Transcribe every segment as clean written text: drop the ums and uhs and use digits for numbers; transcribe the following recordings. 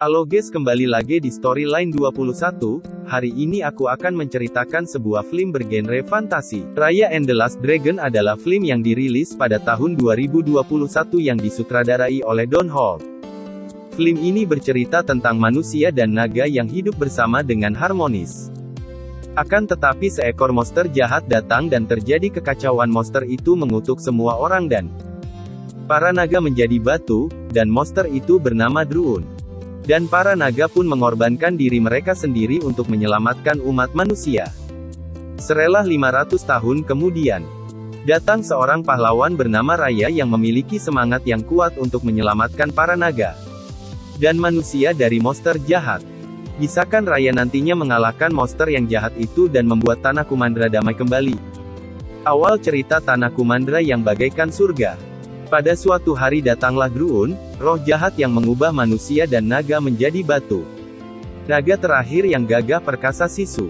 Halo guys, kembali lagi di Storyline 21. Hari ini aku akan menceritakan sebuah film bergenre fantasi. Raya and the Last Dragon adalah film yang dirilis pada tahun 2021 yang disutradarai oleh Don Hall. Film ini bercerita tentang manusia dan naga yang hidup bersama dengan harmonis. Akan tetapi seekor monster jahat datang dan terjadi kekacauan. Monster itu mengutuk semua orang dan para naga menjadi batu, dan monster itu bernama Druun. Dan para naga pun mengorbankan diri mereka sendiri untuk menyelamatkan umat manusia. Serelah 500 tahun kemudian, datang seorang pahlawan bernama Raya yang memiliki semangat yang kuat untuk menyelamatkan para naga dan manusia dari monster jahat. Bisakah Raya nantinya mengalahkan monster yang jahat itu dan membuat Tanah Kumandra damai kembali? Awal cerita Tanah Kumandra yang bagaikan surga. Pada suatu hari datanglah Druun, roh jahat yang mengubah manusia dan naga menjadi batu. Naga terakhir yang gagah perkasa Sisu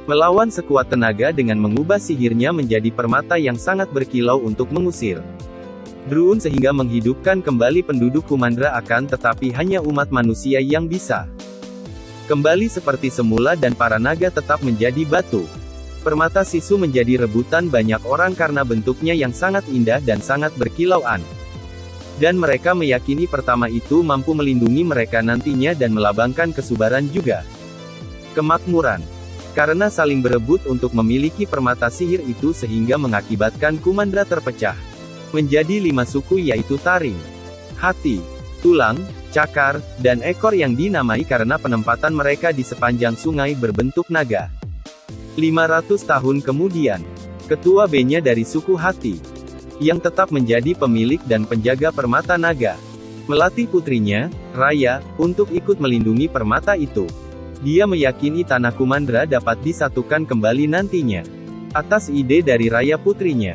melawan sekuat tenaga dengan mengubah sihirnya menjadi permata yang sangat berkilau untuk mengusir Druun sehingga menghidupkan kembali penduduk Kumandra, akan tetapi hanya umat manusia yang bisa kembali seperti semula dan para naga tetap menjadi batu. Permata Sisu menjadi rebutan banyak orang karena bentuknya yang sangat indah dan sangat berkilauan. Dan mereka meyakini pertama itu mampu melindungi mereka nantinya dan melambangkan kesubaran juga kemakmuran. Karena saling berebut untuk memiliki permata sihir itu sehingga mengakibatkan Kumandra terpecah menjadi 5 suku, yaitu Taring, Hati, Tulang, Cakar, dan Ekor yang dinamai karena penempatan mereka di sepanjang sungai berbentuk naga. 500 tahun kemudian, ketua B-nya dari suku Hati, yang tetap menjadi pemilik dan penjaga permata naga, melatih putrinya, Raya, untuk ikut melindungi permata itu. Dia meyakini Tanah Kumandra dapat disatukan kembali nantinya. Atas ide dari Raya putrinya,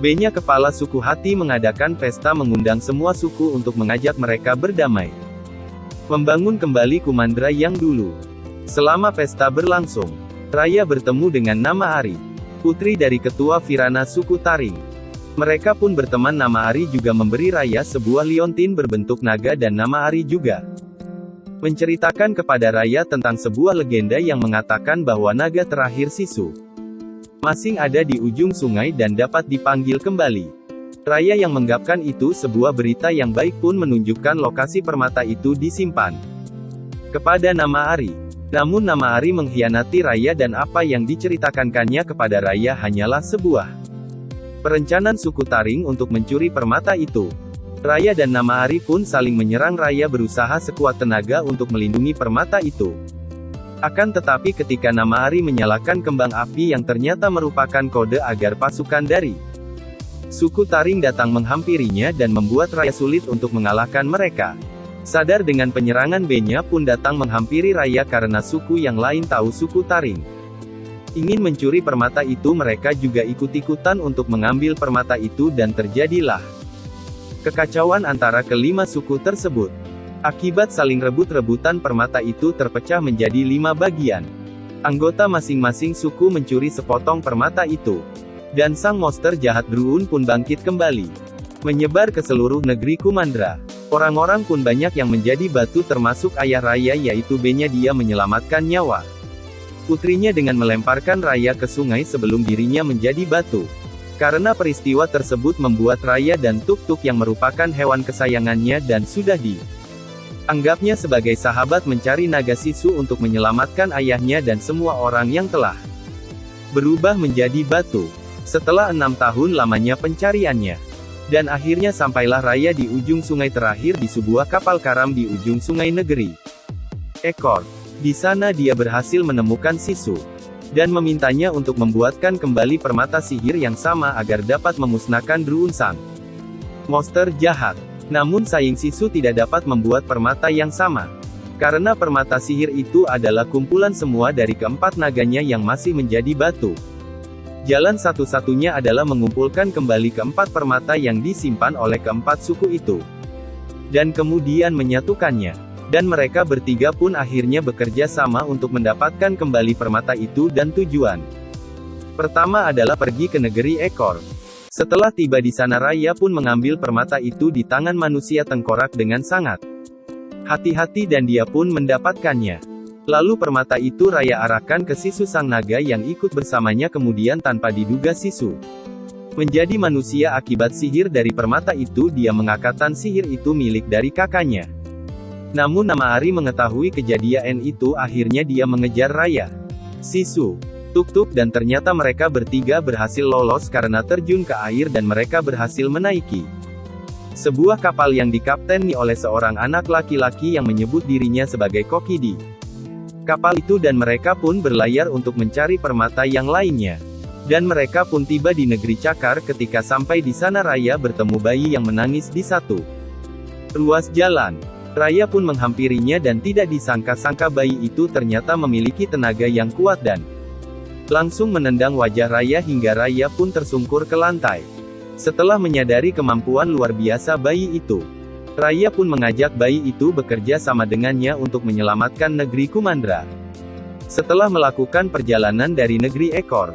B-nya kepala suku Hati mengadakan pesta mengundang semua suku untuk mengajak mereka berdamai, membangun kembali Kumandra yang dulu. Selama pesta berlangsung, Raya bertemu dengan Nama Ari, putri dari ketua Virana suku Taring. Mereka pun berteman. Nama Ari juga memberi Raya sebuah liontin berbentuk naga dan Nama Ari juga menceritakan kepada Raya tentang sebuah legenda yang mengatakan bahwa naga terakhir Sisu masing ada di ujung sungai dan dapat dipanggil kembali. Raya yang menganggapkan itu sebuah berita yang baik pun menunjukkan lokasi permata itu disimpan kepada Nama Ari. Namun Nama Ari mengkhianati Raya dan apa yang diceritakannya kepada Raya hanyalah sebuah perencanaan suku Taring untuk mencuri permata itu. Raya dan Nama Ari pun saling menyerang. Raya berusaha sekuat tenaga untuk melindungi permata itu. Akan tetapi ketika Nama Ari menyalakan kembang api yang ternyata merupakan kode agar pasukan dari suku Taring datang menghampirinya dan membuat Raya sulit untuk mengalahkan mereka. Sadar dengan penyerangan, B-nya pun datang menghampiri Raya karena suku yang lain tahu suku Taring ingin mencuri permata itu. Mereka juga ikut-ikutan untuk mengambil permata itu dan terjadilah kekacauan antara kelima suku tersebut. Akibat saling rebut-rebutan, permata itu terpecah menjadi 5 bagian. Anggota masing-masing suku mencuri sepotong permata itu. Dan sang monster jahat Druun pun bangkit kembali, menyebar ke seluruh negeri Kumandra. Orang-orang pun banyak yang menjadi batu termasuk ayah Raya, yaitu B-nya. Dia menyelamatkan nyawa putrinya dengan melemparkan Raya ke sungai sebelum dirinya menjadi batu. Karena peristiwa tersebut membuat Raya dan Tuk-Tuk yang merupakan hewan kesayangannya dan sudah dianggapnya sebagai sahabat mencari naga Sisu untuk menyelamatkan ayahnya dan semua orang yang telah berubah menjadi batu. Setelah 6 tahun lamanya pencariannya, dan akhirnya sampailah Raya di ujung sungai terakhir di sebuah kapal karam di ujung sungai negeri Ekor. Di sana dia berhasil menemukan Sisu dan memintanya untuk membuatkan kembali permata sihir yang sama agar dapat memusnahkan Druun sang monster jahat. Namun sayang, Sisu tidak dapat membuat permata yang sama karena permata sihir itu adalah kumpulan semua dari keempat naganya yang masih menjadi batu. Jalan satu-satunya adalah mengumpulkan kembali keempat permata yang disimpan oleh keempat suku itu dan kemudian menyatukannya. Dan mereka bertiga pun akhirnya bekerja sama untuk mendapatkan kembali permata itu dan tujuan Pertama adalah pergi ke negeri ekor. Setelah tiba di sana Raya pun mengambil permata itu di tangan manusia tengkorak dengan sangat hati-hati dan dia pun mendapatkannya. Lalu permata itu Raya arahkan ke Sisu sang naga yang ikut bersamanya, kemudian tanpa diduga Sisu menjadi manusia akibat sihir dari permata itu. Dia mengatakan sihir itu milik dari kakaknya. Namun Namaari mengetahui kejadian itu, akhirnya dia mengejar Raya, Sisu, Tuk-Tuk, dan ternyata mereka bertiga berhasil lolos karena terjun ke air dan mereka berhasil menaiki sebuah kapal yang dikapteni oleh seorang anak laki-laki yang menyebut dirinya sebagai Kokidi. Kapal itu dan mereka pun berlayar untuk mencari permata yang lainnya. Dan mereka pun tiba di negeri Cakar. Ketika sampai di sana Raya bertemu bayi yang menangis di satu ruas jalan. Raya pun menghampirinya dan tidak disangka-sangka bayi itu ternyata memiliki tenaga yang kuat dan langsung menendang wajah Raya hingga Raya pun tersungkur ke lantai. Setelah menyadari kemampuan luar biasa bayi itu, Raya pun mengajak bayi itu bekerja sama dengannya untuk menyelamatkan negeri Kumandra. Setelah melakukan perjalanan dari negeri ekor,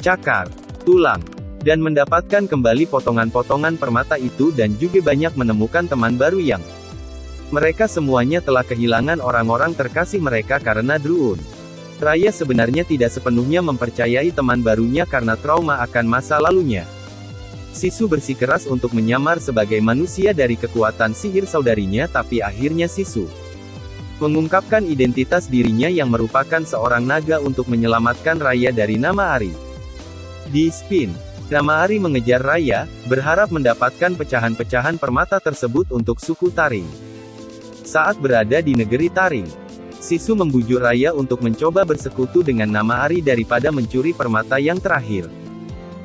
Cakar, Tulang, dan mendapatkan kembali potongan-potongan permata itu dan juga banyak menemukan teman baru yang mereka semuanya telah kehilangan orang-orang terkasih mereka karena Druun. Raya sebenarnya tidak sepenuhnya mempercayai teman barunya karena trauma akan masa lalunya. Sisu bersikeras untuk menyamar sebagai manusia dari kekuatan sihir saudarinya, tapi akhirnya Sisu mengungkapkan identitas dirinya yang merupakan seorang naga untuk menyelamatkan Raya dari Namaari. Di spin, Namaari mengejar Raya, berharap mendapatkan pecahan-pecahan permata tersebut untuk suku Taring. Saat berada di negeri Taring, Sisu membujuk Raya untuk mencoba bersekutu dengan Namaari daripada mencuri permata yang terakhir.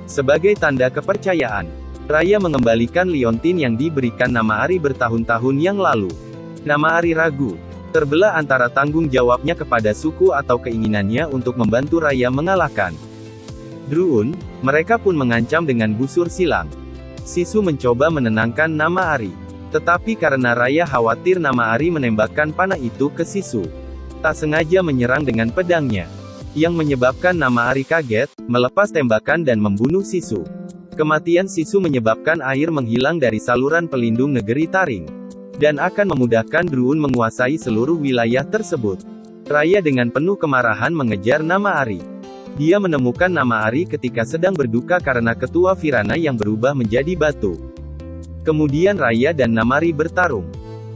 Sebagai tanda kepercayaan, Raya mengembalikan liontin yang diberikan Namaari bertahun-tahun yang lalu. Namaari ragu, terbelah antara tanggung jawabnya kepada suku atau keinginannya untuk membantu Raya mengalahkan Druun. Mereka pun mengancam dengan busur silang. Sisu mencoba menenangkan Namaari, tetapi karena Raya khawatir Namaari menembakkan panah itu ke Sisu, tak sengaja menyerang dengan pedangnya, yang menyebabkan Namaari kaget, melepas tembakan dan membunuh Sisu. Kematian Sisu menyebabkan air menghilang dari saluran pelindung negeri Taring, dan akan memudahkan Druun menguasai seluruh wilayah tersebut. Raya dengan penuh kemarahan mengejar Namaari. Dia menemukan Namaari ketika sedang berduka karena ketua Virana yang berubah menjadi batu. Kemudian Raya dan Namaari bertarung.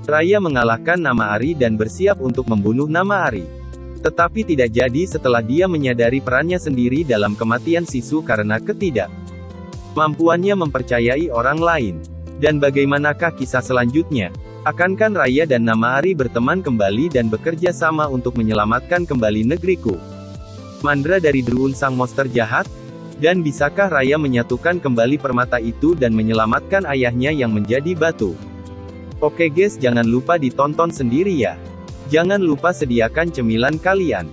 Raya mengalahkan Namaari dan bersiap untuk membunuh Namaari. Tetapi tidak jadi setelah dia menyadari perannya sendiri dalam kematian Sisu karena ketidakmampuannya mempercayai orang lain. Dan bagaimanakah kisah selanjutnya? Akankah Raya dan Namaari berteman kembali dan bekerja sama untuk menyelamatkan kembali negeriku Mandra dari Druun sang monster jahat? Dan bisakah Raya menyatukan kembali permata itu dan menyelamatkan ayahnya yang menjadi batu? Oke guys, jangan lupa ditonton sendiri ya. Jangan lupa sediakan cemilan kalian.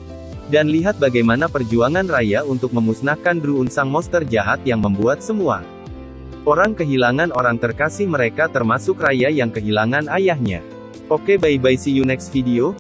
Dan lihat bagaimana perjuangan Raya untuk memusnahkan Druun sang monster jahat yang membuat semua orang kehilangan orang terkasih mereka termasuk Raya yang kehilangan ayahnya. Oke, bye bye, see you next video.